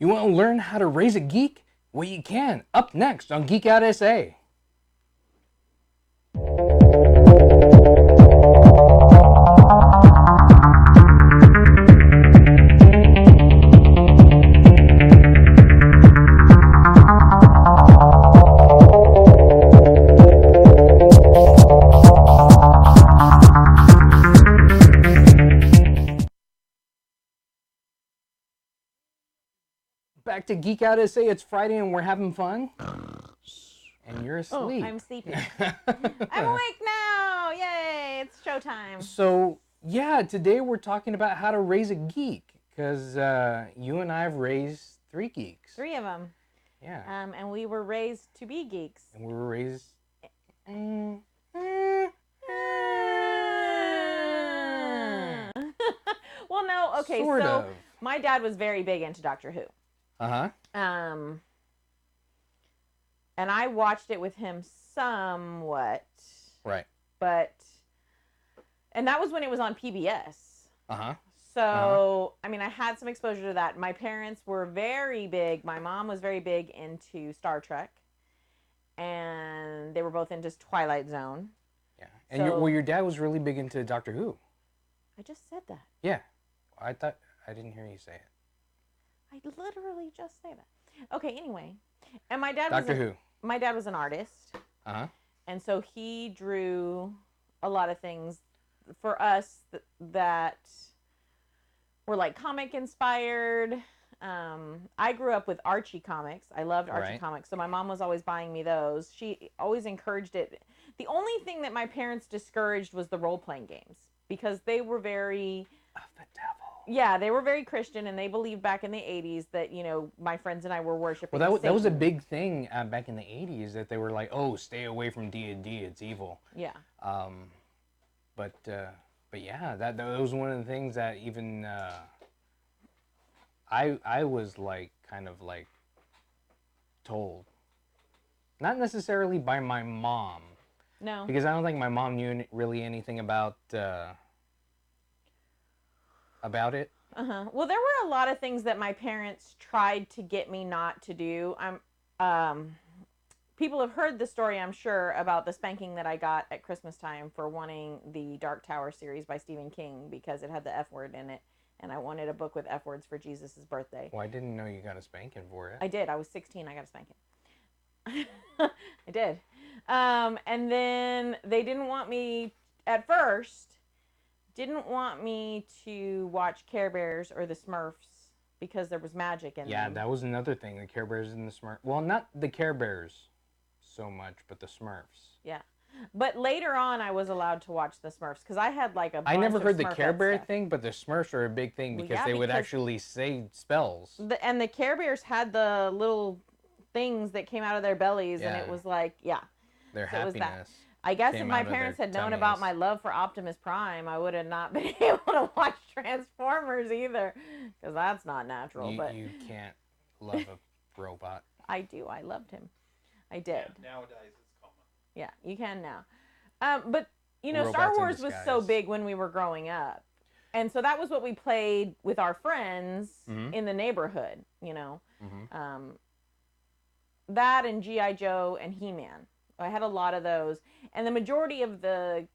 You want to learn how to raise a geek? Well, you can. Up next on Geek Out SA. Back to Geek Out SA. It's Friday and we're having fun. And you're asleep. Oh, I'm sleepy. I'm awake now. Yay, it's showtime. So, yeah, today we're talking about how to raise a geek. Because you and I have raised 3 geeks. 3 of them. Yeah. And we were raised to be geeks. And we were raised... Well, no, okay, Sort so of. my dad was very big into Doctor Who. Uh-huh. And I watched it with him somewhat. Right. And that was when it was on PBS. Uh-huh. So, I mean, I had some exposure to that. My parents were very big. My mom was very big into Star Trek. And they were both into Twilight Zone. Yeah. And your dad was really big into Doctor Who. I just said that. Yeah. I didn't hear you say it. I literally just say that. Okay, anyway. And my dad Doctor Who. My dad was an artist. Uh-huh. And so he drew a lot of things for us that were like comic inspired. I grew up with Archie comics. I loved Archie comics. So my mom was always buying me those. She always encouraged it. The only thing that my parents discouraged was the role-playing games because they were very... Of the devil. Yeah, they were very Christian, and they believed back in the 80s that, you know, my friends and I were worshiping Well, that was a Satan. big thing back in the 80s that they were like, oh, stay away from D&D, it's evil. Yeah. But yeah, that was one of the things that even I was like kind of like told, not necessarily by my mom. No. Because I don't think my mom knew really anything about it. Uh-huh. Well, there were a lot of things that my parents tried to get me not to do. People have heard the story, I'm sure, about the spanking that I got at Christmas time for wanting the Dark Tower series by Stephen King because it had the F word in it, and I wanted a book with F words for Jesus' birthday. Well, I didn't know you got a spanking for it. I did. I was 16. I got a spanking. I did. And then they didn't want me, at first, didn't want me to watch Care Bears or the Smurfs because there was magic in them. Yeah, that was another thing, the Care Bears and the Smurfs. Well, not the Care Bears so much, but the Smurfs. Yeah. But later on, I was allowed to watch the Smurfs because I had like a bunch I never heard the Smurfette Care Bear stuff. thing, but the Smurfs are a big thing because they would actually say spells. And the Care Bears had the little things that came out of their bellies, and it was like, Their so happiness. I guess if my parents had known about my love for Optimus Prime, I would have not been able to watch Transformers either, because that's not natural. But you can't love a robot. I do. I loved him. I did. Yeah, nowadays it's common. Yeah, you can now. But, you know, Robots Star in Wars was so disguise. big when we were growing up. And so that was what we played with our friends in the neighborhood, you know. Mm-hmm. That and G.I. Joe and He-Man. I had a lot of those. And the majority of the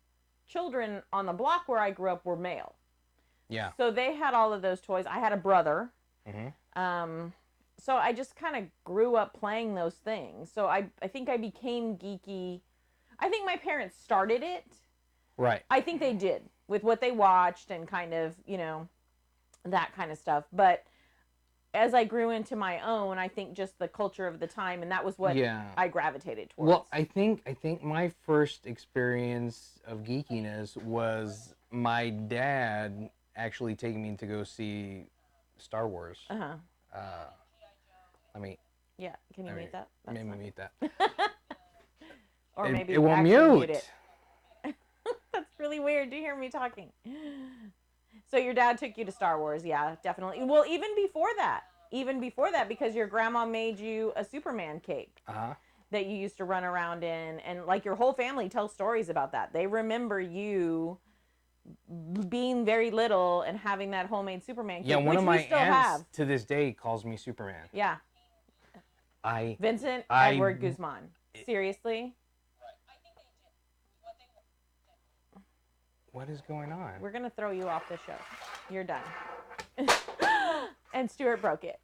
children on the block where I grew up were male. Yeah. So they had all of those toys. I had a brother. Mm-hmm. So I just kind of grew up playing those things. So I think I became geeky. I think my parents started it. Right. I think they did with what they watched and kind of, you know, that kind of stuff. But as I grew into my own, I think just the culture of the time, and that was what I gravitated towards. Well, I think my first experience of geekiness was my dad actually taking me to go see Star Wars. Let me. Yeah, can you mute that? Let me mute that. Or maybe it won't actually mute. It. That's really weird. Do you hear me talking? So your dad took you to Star Wars, yeah, definitely. Well, even before that, because your grandma made you a Superman cape that you used to run around in, and like your whole family tells stories about that. They remember you being very little and having that homemade Superman cape, Yeah, one which of my we still aunts have. to this day calls me Superman. Yeah, I Vincent I Edward Guzman. Seriously, what is going on? we're gonna throw you off the show. You're done. And Stuart broke it.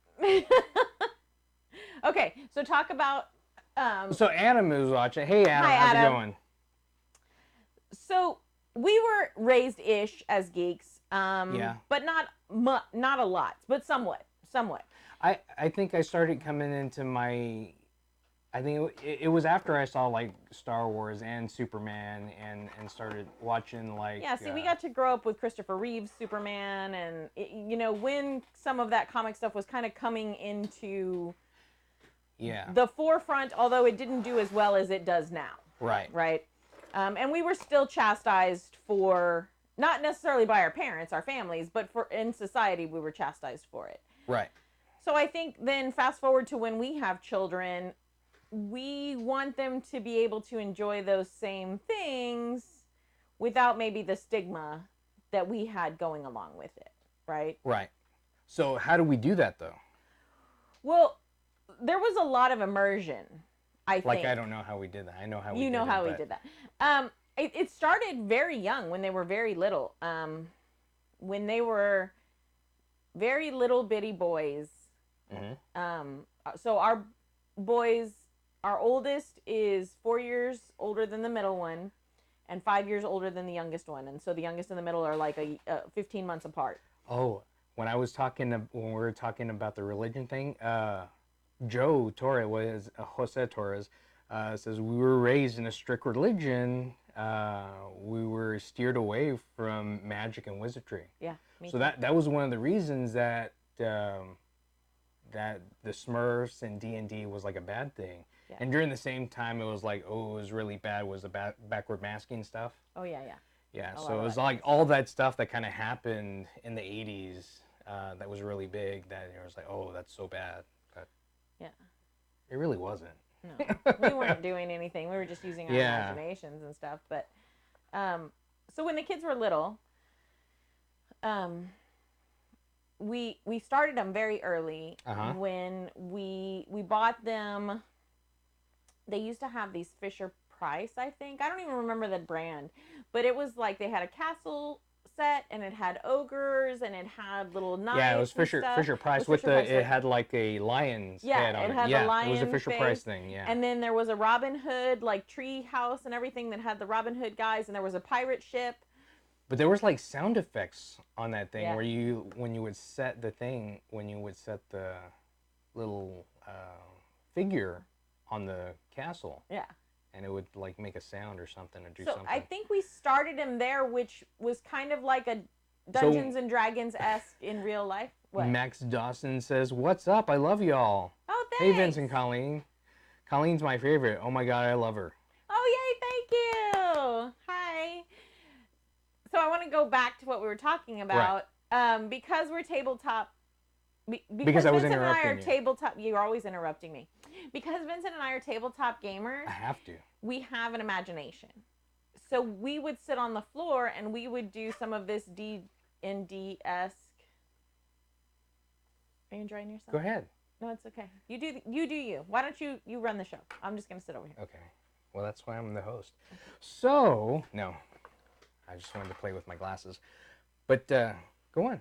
Okay, so talk about. So Adam is watching. Hey Adam, Hi, how's it Adam. going? So we were raised-ish as geeks, Yeah. but not a lot, but somewhat. I think I started coming into my. I think it was after I saw like Star Wars and Superman and started watching like. Yeah, see, we got to grow up with Christopher Reeve's Superman, and when some of that comic stuff was kind of coming into the forefront, although it didn't do as well as it does now. Right. And we were still chastised for, not necessarily by our parents, our families, but in society we were chastised for it. Right. So I think then fast forward to when we have children, we want them to be able to enjoy those same things without maybe the stigma that we had going along with it, right? Right. So how do we do that though? Well, there was a lot of immersion, I think. Like I don't know how we did that. I know how we did it. You know how we did that. It started very young, when they were very little. When they were very little bitty boys. Mm-hmm. So our oldest is 4 years older than the middle one, and 5 years older than the youngest one. And so the youngest and the middle are like 15 months apart. Oh, when we were talking about the religion thing, Jose Torres, says we were raised in a strict religion. We were steered away from magic and wizardry. Yeah. So that was one of the reasons that that the Smurfs and D&D was like a bad thing. Yeah. And during the same time, it was like, it was really bad was the backward masking stuff. Oh, yeah. Yeah, so it was like all that stuff that kind of happened in the 80s that was really big, that it was like, oh, that's so bad. But yeah. It really wasn't. No, we weren't doing anything. We were just using our imaginations and stuff. But so when the kids were little, we started them very early. When we bought them. They used to have these Fisher Price, I think. I don't even remember the brand, but it was like they had a castle set, and it had ogres, and it had little knights. Yeah, it was Fisher Price with it had like a lion's head on it. Had the lion. It was a Fisher Price thing. Yeah. And then there was a Robin Hood like tree house and everything that had the Robin Hood guys, and there was a pirate ship. But there was like sound effects on that thing where when you would set the little figure on the castle. Yeah. And it would like make a sound or something or do so something. I think we started him there, which was kind of like a Dungeons and Dragons-esque in real life. What? Max Dawson says, "What's up? I love y'all." Oh, thanks. Hey, Vince and Colleen. Colleen's my favorite. Oh my God, I love her. Oh, yay, thank you. Hi. So I want to go back to what we were talking about. Right. Because we're tabletop. Because I was Vincent interrupting and I are tabletop. You're always interrupting me. Because Vincent and I are tabletop gamers. I have to. We have an imagination. So we would sit on the floor and we would do some of this D&D-esque. Are you enjoying yourself? Go ahead. No, it's okay. You do you. Why don't you run the show? I'm just going to sit over here. Okay. Well, that's why I'm the host. So, no. I just wanted to play with my glasses. But go on.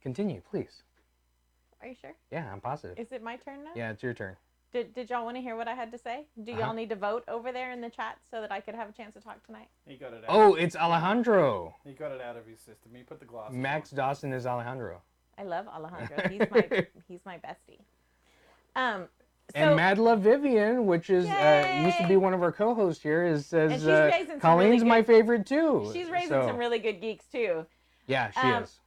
Continue, please. Are you sure? Yeah, I'm positive. Is it my turn now? Yeah, it's your turn. Did y'all want to hear what I had to say? Do y'all need to vote over there in the chat so that I could have a chance to talk tonight? He got it out. Oh, it's Alejandro. He got it out of his system. He put the glasses Max on. Dawson is Alejandro. I love Alejandro. He's my bestie. And Mad Love Vivian, which is used to be one of our co-hosts here, says Colleen's my favorite too. She's raising some really good geeks too. Yeah, she is.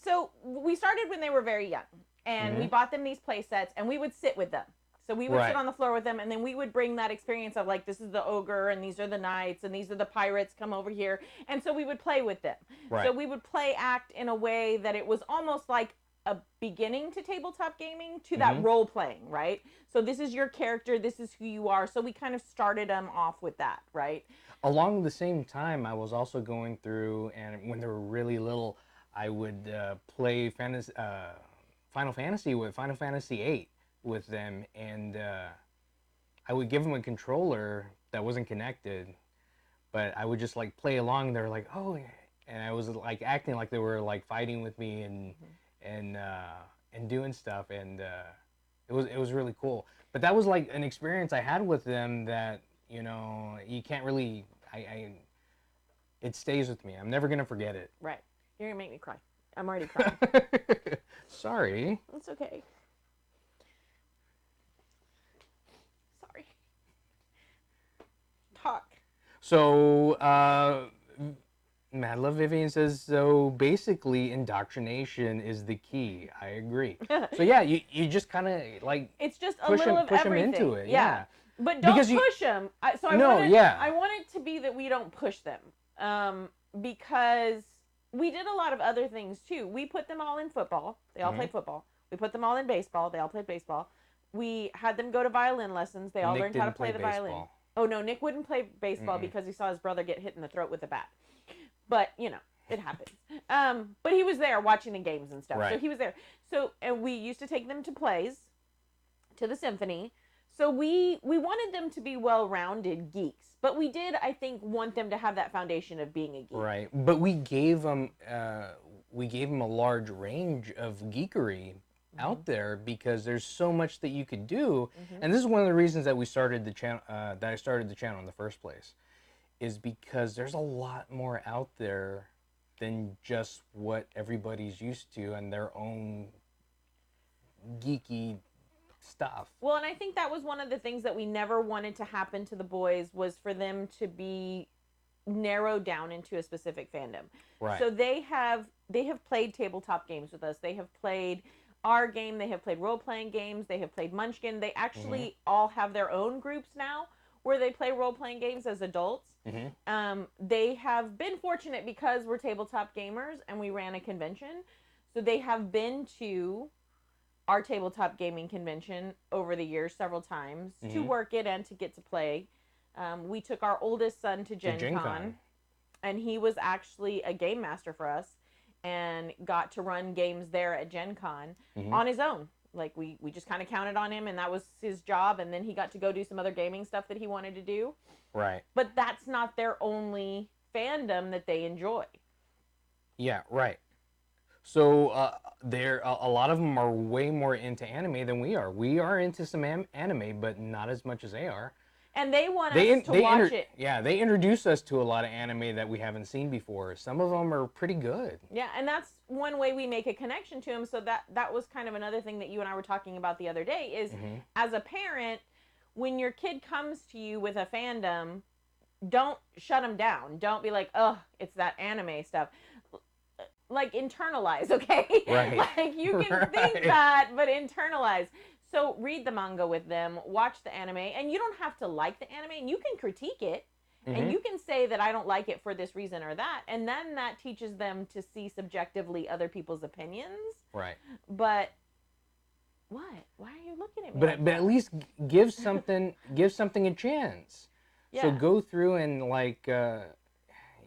So we started when they were very young, and we bought them these play sets, and we would sit with them. So we would sit on the floor with them, and then we would bring that experience of like, this is the ogre, and these are the knights, and these are the pirates, come over here. And so we would play with them. Right. So we would play act in a way that it was almost like a beginning to tabletop gaming to that Mhm. role playing, right? So this is your character, this is who you are. So we kind of started them off with that, right? Along the same time, I was also going through, and when they were really little, I would play Final Fantasy with Final Fantasy 8 with them, and I would give them a controller that wasn't connected, but I would just like play along. They're like, oh, yeah," and I was like acting like they were like fighting with me and and doing stuff, and it was really cool. But that was like an experience I had with them that you can't really it stays with me. I'm never gonna forget it. Right. You're gonna make me cry. I'm already crying. Sorry. It's okay. Sorry. Talk. So, Mad Love Vivian says, so basically, indoctrination is the key. I agree. So, yeah, you just kind of like It's just a push little them, of push everything. them into it. Yeah. But don't Because push them. I No, want it, yeah. I want it to be that we don't push them. Because we did a lot of other things too. We put them all in football. They all played football. We put them all in baseball. They all played baseball. We had them go to violin lessons. They all Nick learned how to didn't play play the violin. baseball. Oh no, Nick wouldn't play baseball Mm-mm. because he saw his brother get hit in the throat with a bat. But it happens. But he was there watching the games and stuff. So Right. he was there. So and we used to take them to plays, to the symphony. So we wanted them to be well-rounded geeks, but we did, I think, want them to have that foundation of being a geek. Right. But we gave them a large range of geekery out there because there's so much that you could do. And this is one of the reasons that we started the channel, that I started the channel in the first place, is because there's a lot more out there than just what everybody's used to and their own geeky stuff. Well, and I think that was one of the things that we never wanted to happen to the boys was for them to be narrowed down into a specific fandom. Right. So they have played tabletop games with us. They have played our game. They have played role-playing games. They have played Munchkin. They actually all have their own groups now where they play role-playing games as adults. They have been fortunate because we're tabletop gamers and we ran a convention. So they have been to our tabletop gaming convention over the years several times to work it and to get to play. We took our oldest son to Gen Con, and he was actually a game master for us and got to run games there at Gen Con on his own. Like we just kind of counted on him and that was his job, and then he got to go do some other gaming stuff that he wanted to do. Right. But that's not their only fandom that they enjoy. Yeah, right. So a lot of them are way more into anime than we are. We are into some anime, but not as much as they are. And they want us to watch it. Yeah, they introduce us to a lot of anime that we haven't seen before. Some of them are pretty good. Yeah, and that's one way we make a connection to them. So that was kind of another thing that you and I were talking about the other day is as a parent, when your kid comes to you with a fandom, don't shut them down. Don't be like, oh, it's that anime stuff. Like internalize, okay? Right. Like you can think that, but internalize. So read the manga with them, watch the anime, and you don't have to like the anime, and you can critique it, and you can say that I don't like it for this reason or that, and then that teaches them to see subjectively other people's opinions. Right. But what? Why are you looking at me? But at least give something a chance. Yeah. So go through and like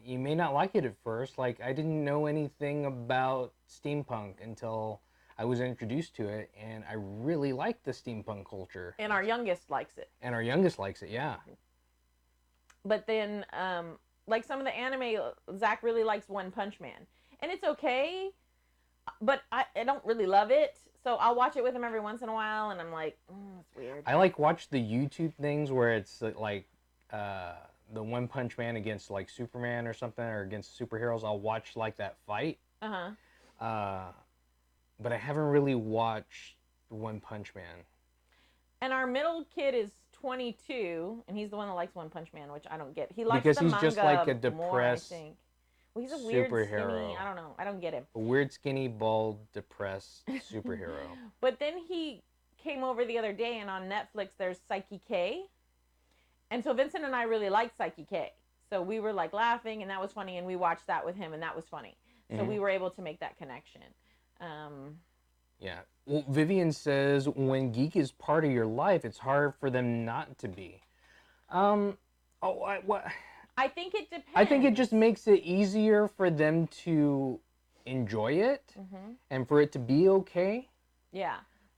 you may not like it at first. Like I didn't know anything about steampunk until I was introduced to it, and I really like the steampunk culture. And our youngest likes it. And our youngest likes it, yeah. But then, like some of the anime, Zach really likes One Punch Man. And it's okay, but I don't really love it. So I'll watch it with him every once in a while, and I'm like, it's weird. I like watch the YouTube things where it's like the One Punch Man against like Superman or something, or against superheroes. I'll watch like that fight. But I haven't really watched One Punch Man. And our middle kid is 22, and he's the one that likes One Punch Man, which I don't get. He likes because the he's manga just like a more, I depressed think. Well, he's a weird, superhero. skinny, I don't know. I don't get him. A weird, skinny, bald, depressed superhero. But then he came over the other day, and on Netflix, there's Psyche K. And so Vincent and I really liked Psyche K. So we were like laughing, and that was funny, and we watched that with him, and that was funny. So we were able to make that connection. Yeah. Well, Vivian says when geek is part of your life, it's hard for them not to be. Um. Oh, what? I think it depends. I think it just makes it easier for them to enjoy it and for it to be okay. Yeah.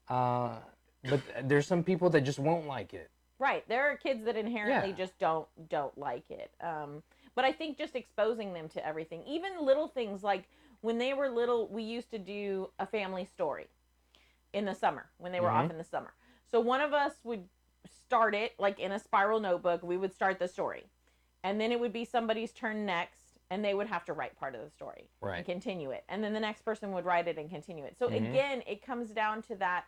But there's some people that just won't like it. Right. There are kids that inherently Yeah. just don't like it. But I think just exposing them to everything, even little things like when they were little, we used to do a family story in the summer when they were off in the summer. So one of us would start it like in a spiral notebook. We would start the story, and then it would be somebody's turn next, and they would have to write part of the story and continue it, and then the next person would write it and continue it. So again, it comes down to that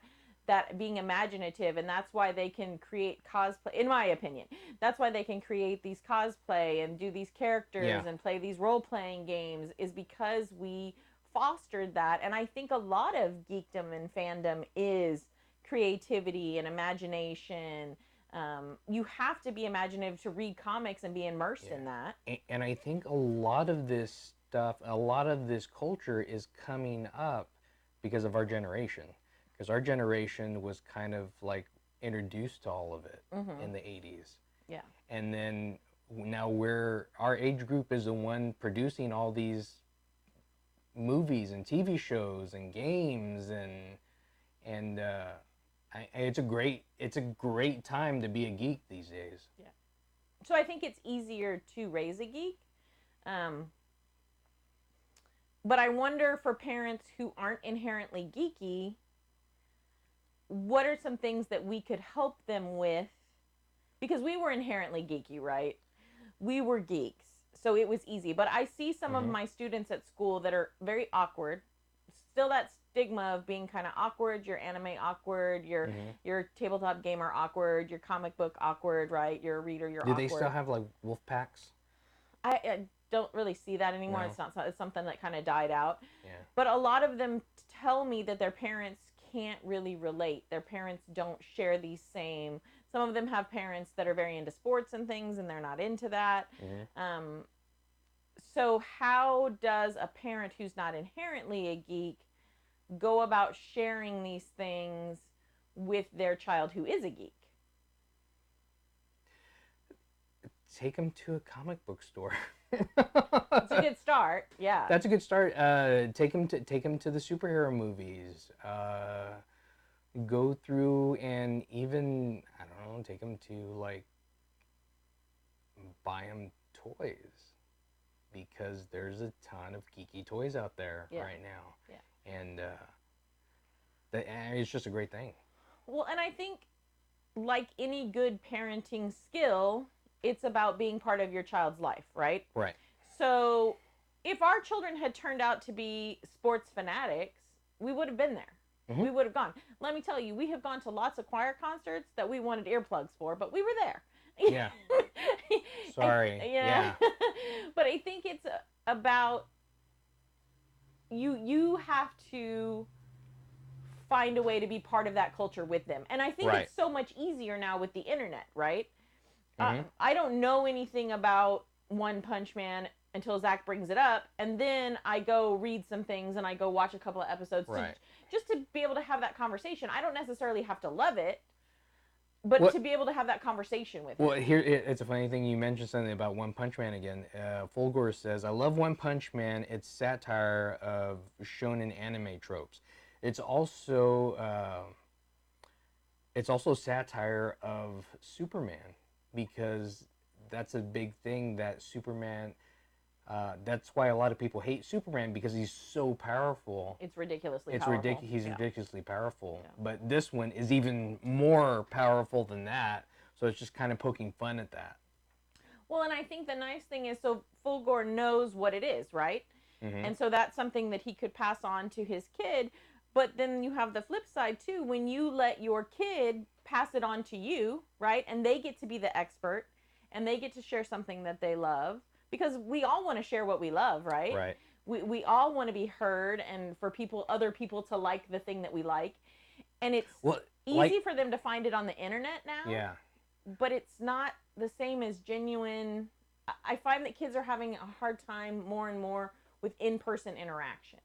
being imaginative, and that's why they can create cosplay, in my opinion. That's why they can create these cosplay and do these characters and play these role-playing games, is because we fostered that. And I think a lot of geekdom and fandom is creativity and imagination. You have to be imaginative to read comics and be immersed in that. And I think a lot of this stuff, a lot of this culture is coming up because of our generation. Because our generation was kind of like introduced to all of it in the 80s. Yeah. And then now our age group is the one producing all these movies and TV shows and games and it's a great time to be a geek these days. Yeah. So I think it's easier to raise a geek. But I wonder, for parents who aren't inherently geeky, what are some things that we could help them with? Because we were inherently geeky, right? We were geeks, so it was easy. But I see some of my students at school that are very awkward. Still that stigma of being kind of awkward. You're anime awkward. You're tabletop gamer awkward. You're comic book awkward, right? You're a reader. You're awkward. Do they still have like wolf packs? I don't really see that anymore. No. It's something that kind of died out. Yeah. But a lot of them tell me that their parents can't really relate. Their parents don't share these same. Some of them have parents that are very into sports and things, and they're not into that. So how does a parent who's not inherently a geek go about sharing these things with their child who is a geek? Take them to a comic book store. It's a good start. Yeah. That's a good start. Take them to the superhero movies. Go through and even, I don't know, take them to like buy them toys, because there's a ton of geeky toys out there right now. Yeah. And it's just a great thing. Well, and I think, like any good parenting skill, it's about being part of your child's life, right? Right. So if our children had turned out to be sports fanatics, we would have been there. We would have gone. Let me tell you, we have gone to lots of choir concerts that we wanted earplugs for, but we were there. Yeah. Sorry. Yeah. But I think it's about you have to find a way to be part of that culture with them. And I think it's so much easier now with the internet, right? I don't know anything about One Punch Man until Zach brings it up, and then I go read some things and I go watch a couple of episodes just to be able to have that conversation. I don't necessarily have to love it, but to be able to have that conversation with Well, here, it's a funny thing. You mentioned something about One Punch Man again. Fulgor says, I love One Punch Man. It's satire of shonen anime tropes. It's also satire of Superman, because that's a big thing that Superman... that's why a lot of people hate Superman, because he's so powerful. It's ridiculously powerful. He's ridiculously powerful. Yeah. But this one is even more powerful than that. So it's just kind of poking fun at that. Well, and I think the nice thing is, so Fulgor knows what it is, right? And so that's something that he could pass on to his kid. But then you have the flip side too. When you let your kid pass it on to you, right? And they get to be the expert, and they get to share something that they love. Because we all want to share what we love, right? Right. We all want to be heard, and for other people to like the thing that we like. And it's easy for them to find it on the internet now. Yeah. But it's not the same as genuine. I find that kids are having a hard time more and more with in-person interaction.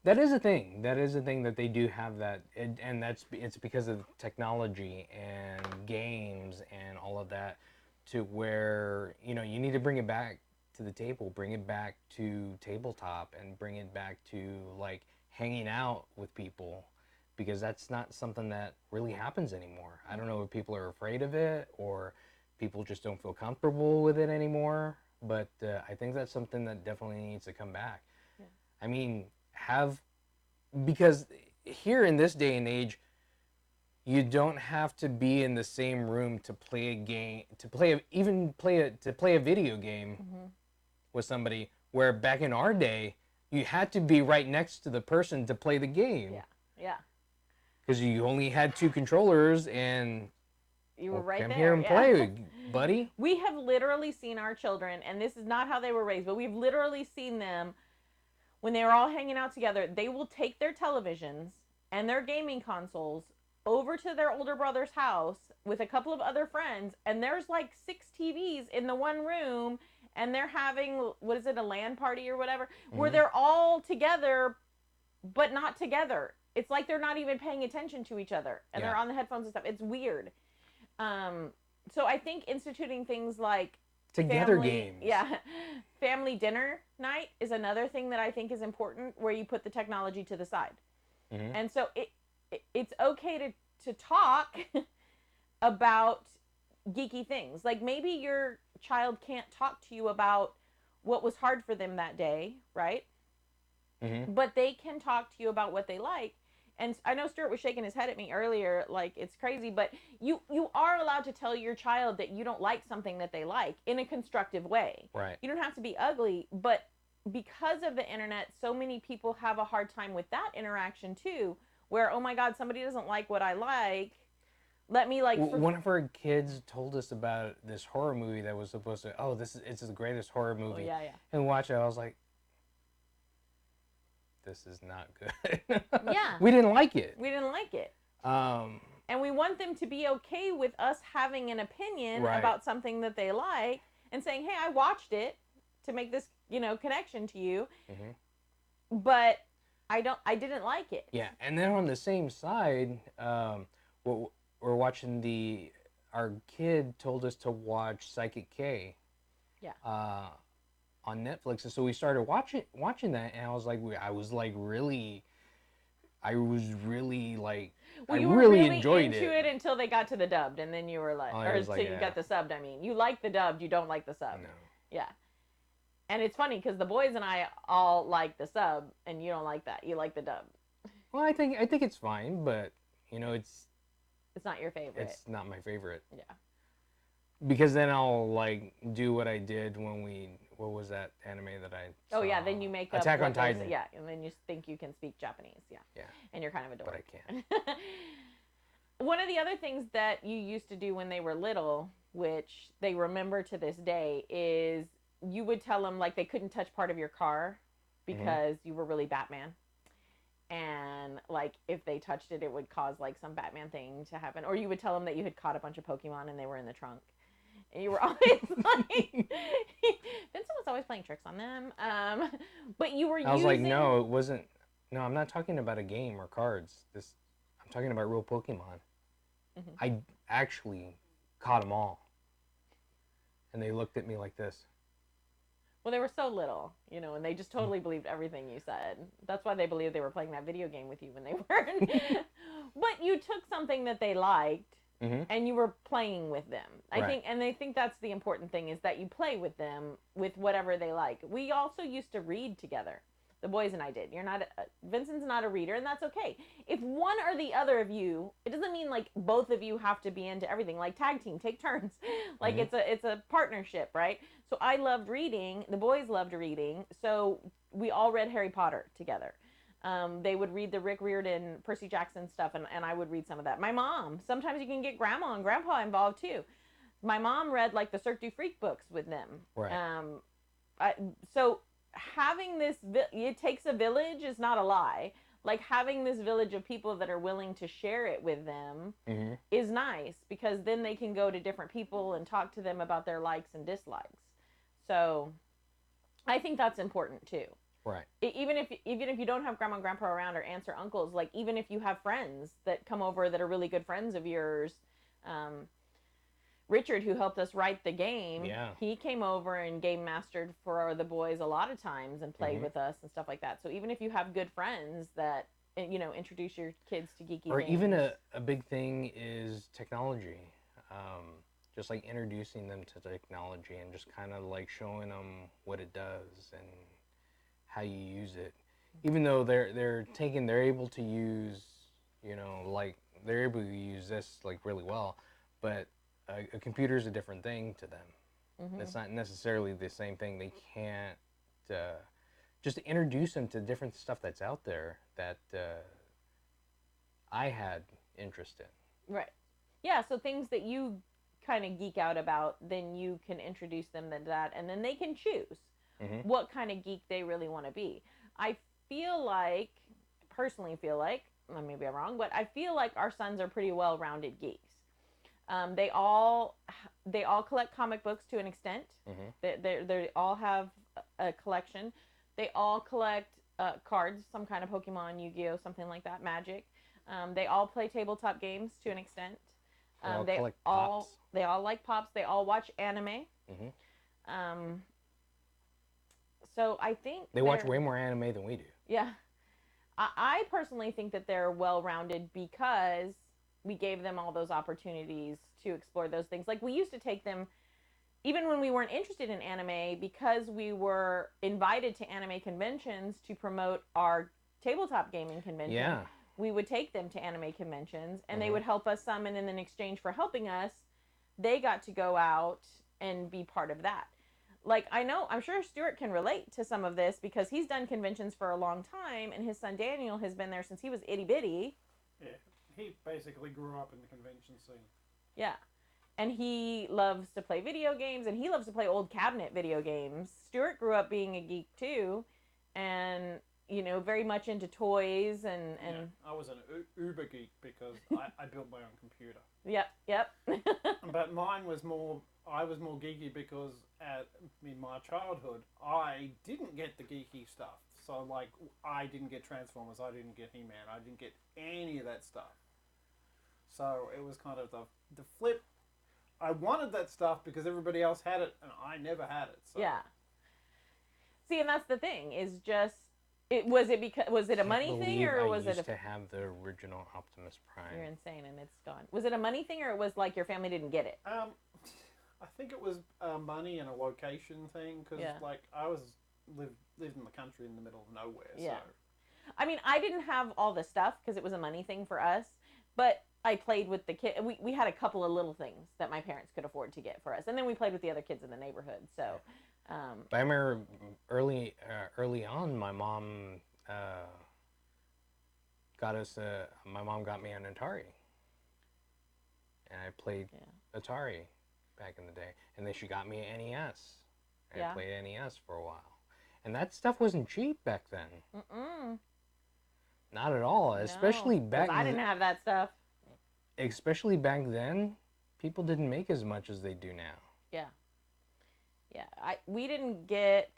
That is a thing. That is a thing that they do have that, and it's because of technology and games and all of that, to where you need to bring it back to the table, bring it back to tabletop, and bring it back to like hanging out with people, because that's not something that really happens anymore. I don't know if people are afraid of it or people just don't feel comfortable with it anymore, but I think that's something that definitely needs to come back. Yeah. I mean, because here in this day and age, you don't have to be in the same room to play a game, to play a video game with somebody, where back in our day you had to be right next to the person to play the game. Yeah. Because you only had two controllers and you were right come there. here and play, buddy. We have literally seen our children, and this is not how they were raised, but we've literally seen them when they were all hanging out together. They will take their televisions and their gaming consoles over to their older brother's house with a couple of other friends, and there's like 6 TVs in the one room, and they're having, what is it, a LAN party or whatever, where they're all together but not together. It's like they're not even paying attention to each other, and they're on the headphones and stuff. It's weird. So I think instituting things like together games, family dinner night is another thing that I think is important, where you put the technology to the side. And so it's okay to talk about geeky things. Like maybe your child can't talk to you about what was hard for them that day, right? But they can talk to you about what they like. And I know Stuart was shaking his head at me earlier, like it's crazy, but you are allowed to tell your child that you don't like something that they like in a constructive way. Right. You don't have to be ugly, but because of the internet, so many people have a hard time with that interaction too, where, oh my God, somebody doesn't like what I like. Let me like... One of our kids told us about this horror movie that was supposed to, it's the greatest horror movie. Oh, yeah. And watch it, I was like, this is not good. Yeah. We didn't like it. And we want them to be okay with us having an opinion about something that they like and saying, hey, I watched it to make this, connection to you, but I didn't like it. Yeah. And then on the same side, we're watching our kid told us to watch Psychic K. Yeah. On Netflix, and so we started watching that, and I was really like, well, I you were really enjoyed into it until they got to the dubbed, and then you were like, you got the subbed. I mean, you like the dubbed, you don't like the sub. No. Yeah. And it's funny because the boys and I all like the sub, and you don't like that. You like the dub. Well, I think it's fine, but it's not your favorite. It's not my favorite. Yeah. Because then I'll like do what I did when what was that anime that I saw? Oh yeah, then you make up Attack on Titan. Yeah, and then you think you can speak Japanese. Yeah. Yeah. And you're kind of a dork. But I can't. One of the other things that you used to do when they were little, which they remember to this day, is you would tell them like they couldn't touch part of your car because you were really Batman. And like if they touched it, it would cause like some Batman thing to happen. Or you would tell them that you had caught a bunch of Pokemon and they were in the trunk. And you were always like, Vincent was always playing tricks on them. But you were I was like, no, it wasn't. No, I'm not talking about a game or cards. I'm talking about real Pokemon. I actually caught them all. And they looked at me like this. Well, they were so little, and they just totally believed everything you said. That's why they believed they were playing that video game with you when they weren't. But you took something that they liked and you were playing with them. I think that's the important thing, is that you play with them with whatever they like. We also used to read together. The boys and I did. Vincent's not a reader, and that's okay. If one or the other of you, it doesn't mean like both of you have to be into everything. Like tag team, take turns. Like it's a partnership, right? So I loved reading. The boys loved reading. So we all read Harry Potter together. They would read the Rick Riordan, Percy Jackson stuff, and I would read some of that. My mom, sometimes you can get grandma and grandpa involved too. My mom read like the Cirque du Freak books with them. Right. So having this, it takes a village is not a lie. Like having this village of people that are willing to share it with them is nice, because then they can go to different people and talk to them about their likes and dislikes. So I think that's important too. Right. Even if you don't have grandma and grandpa around, or aunts or uncles, like even if you have friends that come over that are really good friends of yours, um, Richard, who helped us write the game, Yeah. he came over and game mastered for the boys a lot of times and played with us and stuff like that. So even if you have good friends that introduce your kids to geeky Or things. even a big thing is technology. Just like introducing them to technology and just kind of like showing them what it does and how you use it. Even though they're able to use, like they're able to use this like really well, but a computer is a different thing to them. It's not necessarily the same thing. They can't just introduce them to different stuff that's out there that I had interest in. Right. Yeah, so things that you kind of geek out about, then you can introduce them to that, and then they can choose what kind of geek they really want to be. I personally feel like, maybe I'm wrong, but I feel like our sons are pretty well-rounded geeks. They all collect comic books to an extent. They all have a collection. They all collect cards, some kind of Pokemon, Yu-Gi-Oh, something like that, Magic. They all play tabletop games to an extent. They all collect pops. They all like pops. They all watch anime. So I think they watch way more anime than we do. Yeah. I personally think that they're well-rounded because we gave them all those opportunities to explore those things. Like we used to take them, even when we weren't interested in anime, because we were invited to anime conventions to promote our tabletop gaming convention. Yeah. We would take them to anime conventions, and they would help us some, and then in exchange for helping us, they got to go out and be part of that. Like, I'm sure Stuart can relate to some of this because he's done conventions for a long time, and his son Daniel has been there since he was itty-bitty. Yeah, he basically grew up in the convention scene. Yeah. And he loves to play video games, and he loves to play old cabinet video games. Stuart grew up being a geek, too, and very much into toys and Yeah, I was an uber geek because I built my own computer. Yep. But I was more geeky because in my childhood, I didn't get the geeky stuff. So, like, I didn't get Transformers, I didn't get He-Man, I didn't get any of that stuff. So, it was kind of the flip. I wanted that stuff because everybody else had it, and I never had it. So. Yeah. See, and that's the thing, is just... Was it a money thing, or was it? I used to have the original Optimus Prime. You're insane, and it's gone. Was it a money thing, or it was like your family didn't get it? I think it was money and a location thing because like I lived in the country in the middle of nowhere. Yeah. So. I mean, I didn't have all the stuff because it was a money thing for us, but I played with the kid. We had a couple of little things that my parents could afford to get for us, and then we played with the other kids in the neighborhood. So. But I remember early on, my mom got me an Atari, and I played Atari back in the day, and then she got me an NES, and I played NES for a while, and that stuff wasn't cheap back then. Not at all, especially back. I didn't have that stuff. Especially back then, people didn't make as much as they do now. Yeah. Yeah, we didn't get...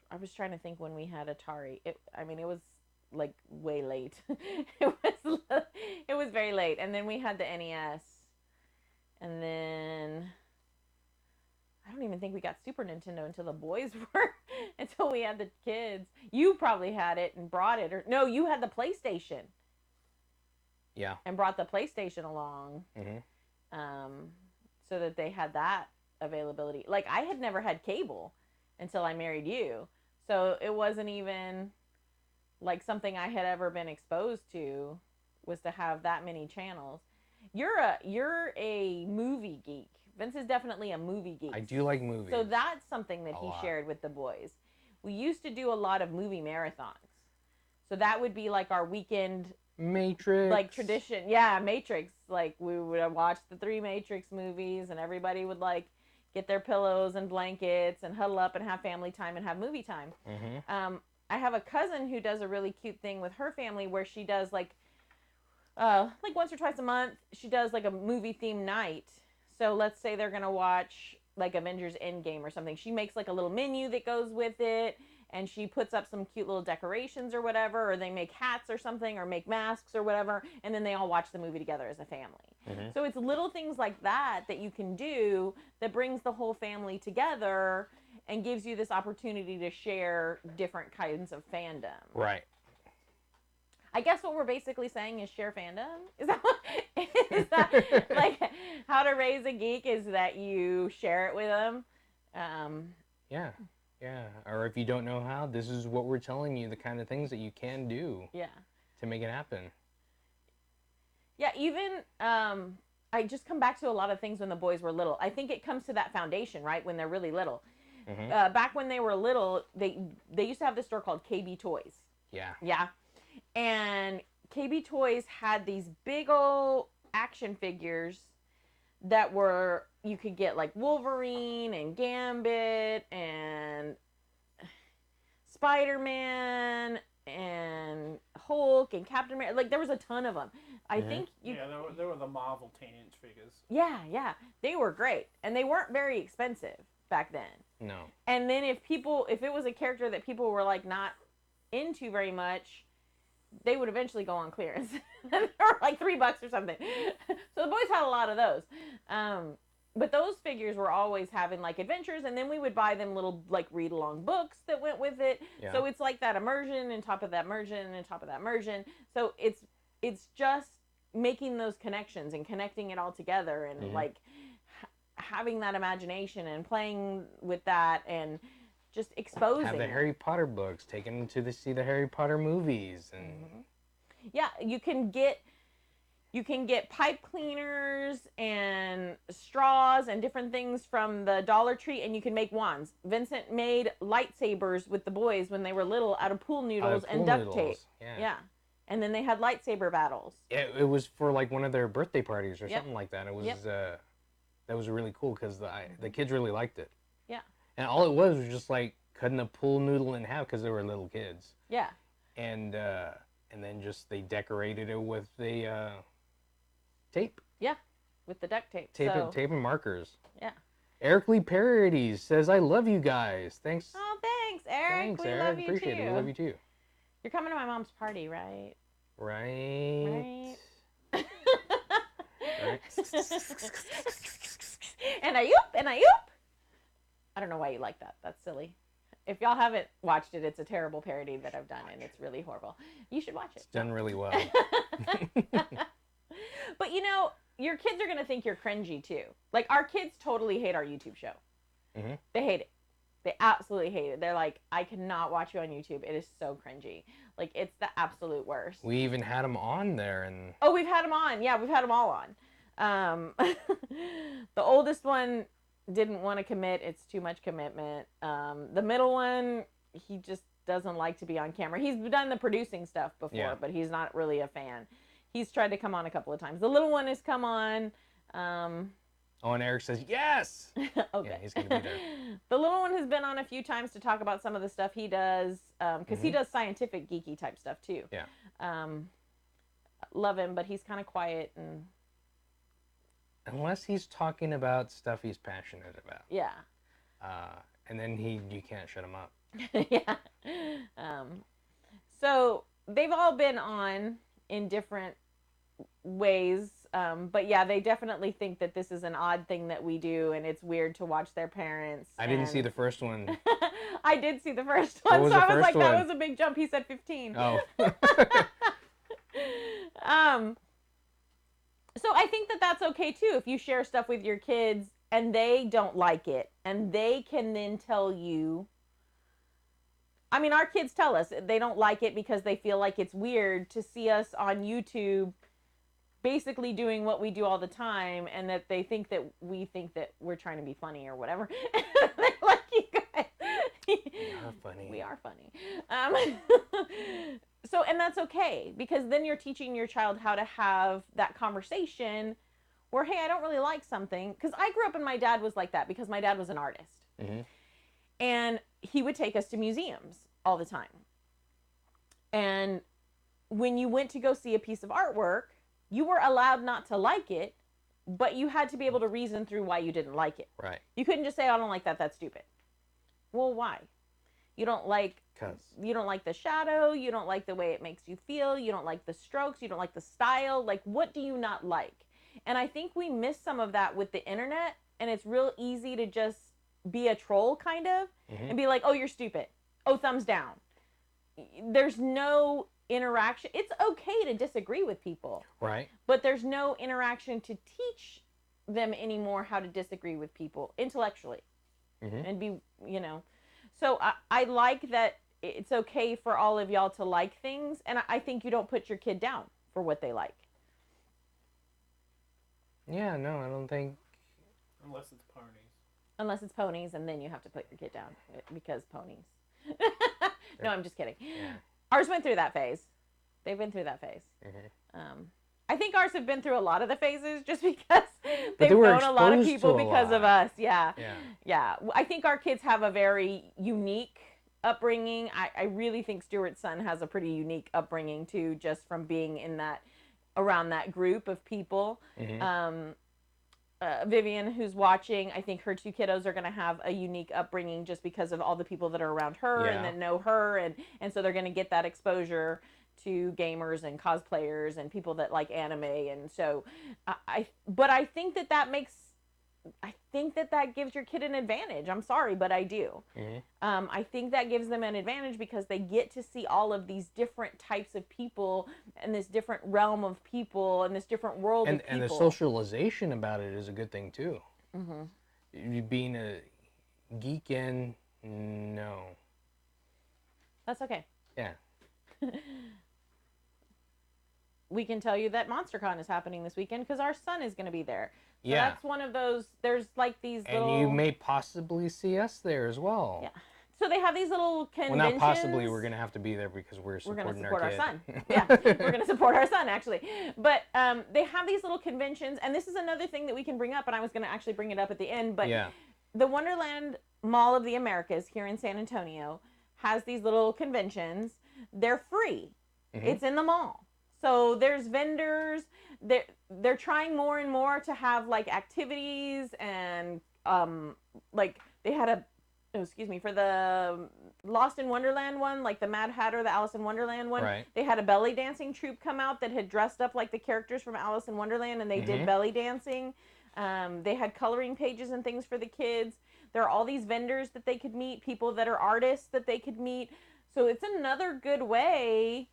I was trying to think when we had Atari. It was like way late. It was very late. And then we had the NES. And then I don't even think we got Super Nintendo until the boys until we had the kids. You probably had it and brought it. Or no, you had the PlayStation. Yeah. And brought the PlayStation along. So that they had that availability. Like, I had never had cable until I married you. So it wasn't even, like, something I had ever been exposed to, was to have that many channels. You're a movie geek. Vince is definitely a movie geek. I do like movies. So that's something that he shared with the boys. We used to do a lot of movie marathons. So that would be, like, our weekend... Matrix. Like tradition. Yeah, Matrix. Like we would watch the 3 Matrix movies and everybody would like get their pillows and blankets and huddle up and have family time and have movie time. I have a cousin who does a really cute thing with her family where she does like once or twice a month, she does like a movie themed night. So let's say they're going to watch like Avengers Endgame or something, she makes like a little menu that goes with it, and she puts up some cute little decorations or whatever, or they make hats or something, or make masks or whatever, and then they all watch the movie together as a family. Mhm. So it's little things like that that you can do that brings the whole family together and gives you this opportunity to share different kinds of fandom. Right. I guess what we're basically saying is share fandom. Is that like how to raise a geek? Is that you share it with them? Yeah. Yeah. Or if you don't know how, this is what we're telling you, the kind of things that you can do Yeah. to make it happen. Yeah. Even I just come back to a lot of things when the boys were little. I think it comes to that foundation, right? When they're really little. Mhm. Back when they were little, they used to have this store called KB Toys. Yeah. Yeah. And KB Toys had these big old action figures that were, you could get like Wolverine and Gambit and Spider-Man and Hulk and Captain America. Like there was a ton of them. I think you. Yeah, there were the Marvel 10-inch figures. Yeah, they were great, and they weren't very expensive back then. No. And then if it was a character that people were like not into very much, they would eventually go on clearance or like $3 or something. So the boys had a lot of those. But those figures were always having like adventures, and then we would buy them little like read along books that went with it. Yeah. So it's like that immersion and top of that immersion and top of that immersion. So it's just making those connections and connecting it all together, and like having that imagination and playing with that and just exposing Have the it. Harry Potter books, take them to see the Harry Potter movies, and Yeah, you can get pipe cleaners and straws and different things from the Dollar Tree, and you can make wands. Vincent made lightsabers with the boys when they were little out of pool noodles and duct tape. Yeah. And then they had lightsaber battles. It was for like one of their birthday parties or Yep. something like that. It was Yep. that was really cool because the kids really liked it. Yeah. And all it was just like cutting a pool noodle in half because they were little kids. Yeah. And then just they decorated it with the tape. Yeah. With the duct tape. Tape and markers. Yeah. Eric Lee Parodies says, "I love you guys. Thanks." Oh, thanks, Eric. Thanks, we Eric. love you Appreciate too. it. We love you too. You're coming to my mom's party, right? Right. Right. Right. And I don't know why you like that. That's silly. If y'all haven't watched it, it's a terrible parody that I've done, and it's really horrible. You should watch it. It's done really well. But you know, your kids are going to think you're cringy too. Like, our kids totally hate our YouTube show. Mm-hmm. They hate it. They absolutely hate it. They're like, I cannot watch you on YouTube. It is so cringy. Like, it's the absolute worst. We even had them on there, and Oh, we've had them on. Yeah, we've had them all on. The oldest one didn't want to commit. It's too much commitment. The middle one, he just doesn't like to be on camera. He's done the producing stuff before, but he's not really a fan. He's tried to come on a couple of times. The little one has come on. oh, and Eric says yes. Okay. Yeah, he's gonna be there. The little one has been on a few times to talk about some of the stuff he does, because he does scientific geeky type stuff too. Yeah. Love him, but he's kind of quiet and Unless he's talking about stuff he's passionate about. yeah. And then you can't shut him up. Yeah. So they've all been on in different ways, but yeah, they definitely think that this is an odd thing that we do, and it's weird to watch their parents. I didn't see the first one. I did see the first one, was so the I was like, first that one? was a big jump. He said 15. Oh. So I think that that's okay too if you share stuff with your kids and they don't like it, and they can then tell you. I mean, our kids tell us they don't like it because they feel like it's weird to see us on YouTube basically doing what we do all the time, and that they think that we're trying to be funny or whatever. They're like, you guys. We are funny. We are funny. So, and that's okay, because then you're teaching your child how to have that conversation where, hey, I don't really like something. Because I grew up and my dad was like that, because my dad was an artist. Mm-hmm. And he would take us to museums all the time. And when you went to go see a piece of artwork, you were allowed not to like it, but you had to be able to reason through why you didn't like it. Right. You couldn't just say, I don't like that, that's stupid. Well, why? You don't like the shadow, you don't like the way it makes you feel, you don't like the strokes, you don't like the style. Like, what do you not like? And I think we miss some of that with the internet, and it's real easy to just be a troll kind of and be like, oh, you're stupid. Oh, thumbs down. There's no interaction. It's okay to disagree with people. Right. But there's no interaction to teach them anymore how to disagree with people intellectually. And be, So I like that it's okay for all of y'all to like things, and I think you don't put your kid down for what they like. Yeah, no, I don't think. Unless it's ponies. Unless it's ponies, and then you have to put your kid down because ponies. No, I'm just kidding. Yeah. Ours went through that phase. They've been through that phase. I think ours have been through a lot of the phases just because they've known a lot of people because of us. Yeah. I think our kids have a very unique upbringing. I really think Stuart's son has a pretty unique upbringing too, just from being in that, around that group of people. Vivian, who's watching, I think her two kiddos are going to have a unique upbringing just because of all the people that are around her and that know her, and so they're going to get that exposure to gamers and cosplayers and people that like anime. And so I think that gives your kid an advantage. I'm sorry, but I do. I think that gives them an advantage because they get to see all of these different types of people and this different realm of people and this different world of people. And the socialization about it is a good thing too. You being a geek no. That's okay. Yeah. We can tell you that MonsterCon is happening this weekend because our son is going to be there. So yeah. That's one of those, there's like these little... And you may possibly see us there as well. Yeah. So they have these little conventions. Well, not possibly. We're going to have to be there because we're supporting our kid. Son. Yeah, we're going to support our son, actually. But they have these little conventions, and this is another thing that we can bring up, and I was going to actually bring it up at the end, but the Wonderland Mall of the Americas here in San Antonio has these little conventions. They're free. It's in the mall. So there's vendors. They're trying more and more to have like activities and like they had for the Lost in Wonderland one, like the Mad Hatter, the Alice in Wonderland one. Right. They had a belly dancing troupe come out that had dressed up like the characters from Alice in Wonderland, and they did belly dancing. They had coloring pages and things for the kids. There are all these vendors that they could meet, people that are artists that they could meet. So it's another good way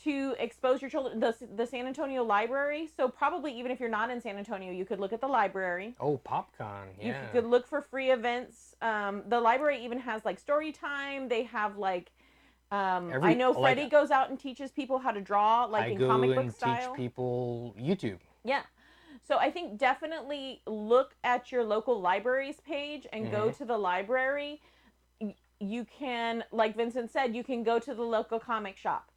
to expose your children. The San Antonio Library, so probably even if you're not in San Antonio, you could look at the library. Oh, PopCon, yeah. You could look for free events. The library even has like story time. They have like, I know Freddie goes out and teaches people how to draw, like in comic book style. I go and teach people YouTube. Yeah. So I think definitely look at your local library's page and go to the library. You can, like Vincent said, you can go to the local comic shop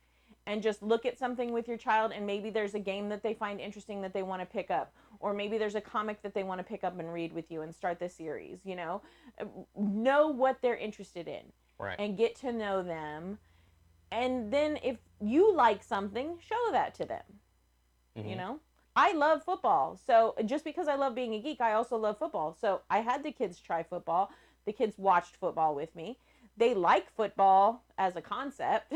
and just look at something with your child, and maybe there's a game that they find interesting that they want to pick up, or maybe there's a comic that they want to pick up and read with you and start the series. Know what they're interested in, right, and get to know them, and then if you like something, show that to them. I love football, so just because I love being a geek, I also love football. So I had the kids try football. The kids watched football with me. They like football as a concept.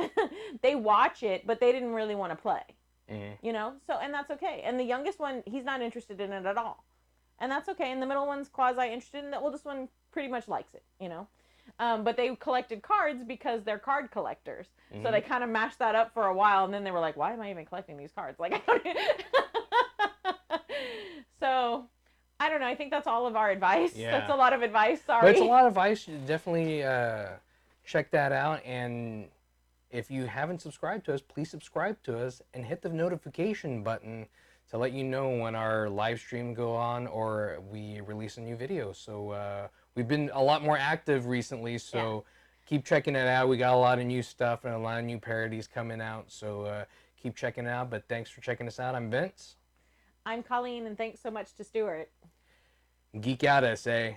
They watch it, but they didn't really want to play. So, and that's okay. And the youngest one, he's not interested in it at all. And that's okay. And the middle one's quasi interested in it. Well, this one pretty much likes it, But they collected cards because they're card collectors. So they kind of mashed that up for a while, and then they were like, why am I even collecting these cards? Like, So, I don't know. I think that's all of our advice. Yeah. That's a lot of advice. Sorry. But it's a lot of advice. You definitely check that out. And if you haven't subscribed to us, please subscribe to us and hit the notification button to let you know when our live stream go on or we release a new video. So we've been a lot more active recently. So keep checking it out. We got a lot of new stuff and a lot of new parodies coming out. So keep checking it out. But thanks for checking us out. I'm Vince. I'm Colleen, and thanks so much to Stuart. Geek out, SA.